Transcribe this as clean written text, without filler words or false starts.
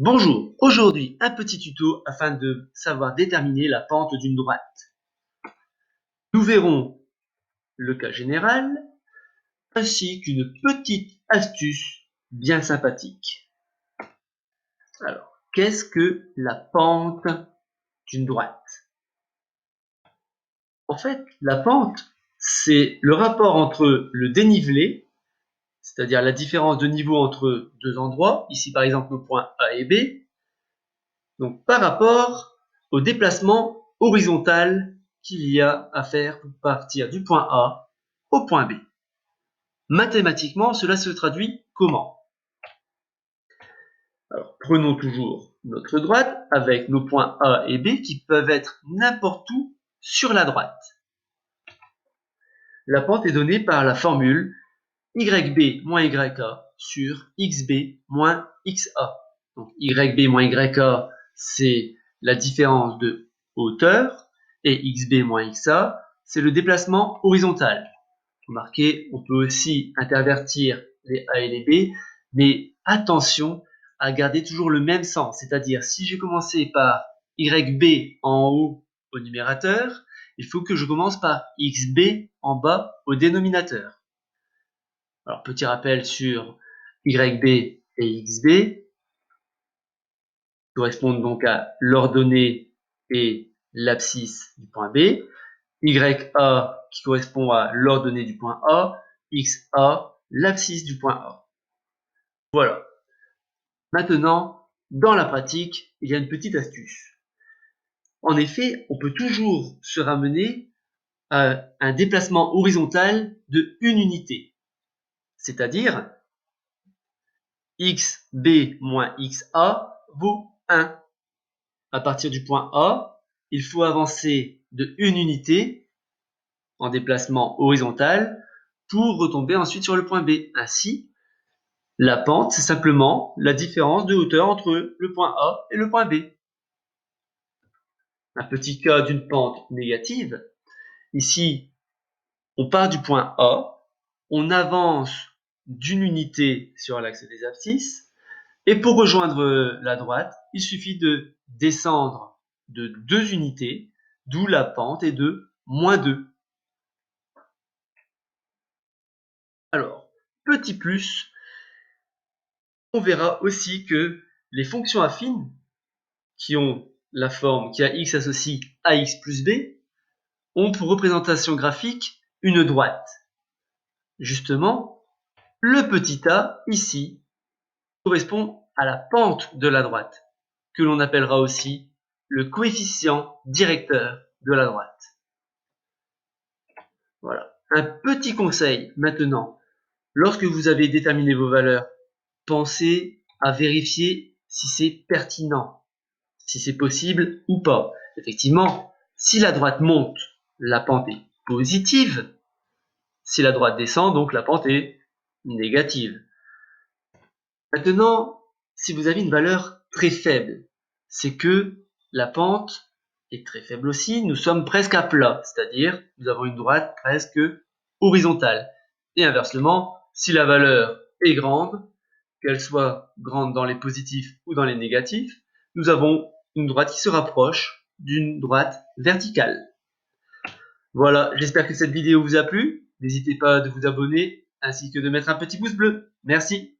Bonjour, aujourd'hui un petit tuto afin de savoir déterminer la pente d'une droite. Nous verrons le cas général ainsi qu'une petite astuce bien sympathique. Alors, qu'est-ce que la pente d'une droite? En fait, la pente, c'est le rapport entre le dénivelé, c'est-à-dire la différence de niveau entre deux endroits, ici par exemple nos points A et B, donc par rapport au déplacement horizontal qu'il y a à faire pour partir du point A au point B. Mathématiquement, cela se traduit comment? Alors, prenons toujours notre droite avec nos points A et B qui peuvent être n'importe où sur la droite. La pente est donnée par la formule YB moins YA sur XB moins XA. Donc YB moins YA, c'est la différence de hauteur, et XB moins XA, c'est le déplacement horizontal. Remarquez, on peut aussi intervertir les A et les B, mais attention à garder toujours le même sens. C'est-à-dire, si j'ai commencé par YB en haut au numérateur, il faut que je commence par XB en bas au dénominateur. Alors, petit rappel sur YB et XB, correspondent donc à l'ordonnée et l'abscisse du point B. YA qui correspond à l'ordonnée du point A, XA, l'abscisse du point A. Voilà. Maintenant, dans la pratique, il y a une petite astuce. En effet, on peut toujours se ramener à un déplacement horizontal de une unité. C'est-à-dire, XB moins XA vaut 1. À partir du point A, il faut avancer de une unité en déplacement horizontal pour retomber ensuite sur le point B. Ainsi, la pente, c'est simplement la différence de hauteur entre le point A et le point B. Un petit cas d'une pente négative. Ici, on part du point A, on avance d'une unité sur l'axe des abscisses, et pour rejoindre la droite, il suffit de descendre de 2 unités, d'où la pente est de moins 2. Alors, petit plus, on verra aussi que les fonctions affines qui ont la forme qui a x associe à x plus b ont pour représentation graphique une droite. Justement, le petit a ici correspond à la pente de la droite, que l'on appellera aussi le coefficient directeur de la droite. Voilà. Un petit conseil maintenant, lorsque vous avez déterminé vos valeurs, pensez à vérifier si c'est pertinent, si c'est possible ou pas. Effectivement, si la droite monte, la pente est positive. Si la droite descend, donc la pente est négative. Maintenant, si vous avez une valeur très faible, c'est que la pente est très faible aussi. Nous sommes presque à plat, c'est-à-dire nous avons une droite presque horizontale. Et inversement, si la valeur est grande, qu'elle soit grande dans les positifs ou dans les négatifs, nous avons une droite qui se rapproche d'une droite verticale. Voilà, j'espère que cette vidéo vous a plu. N'hésitez pas à vous abonner ainsi que de mettre un petit pouce bleu. Merci.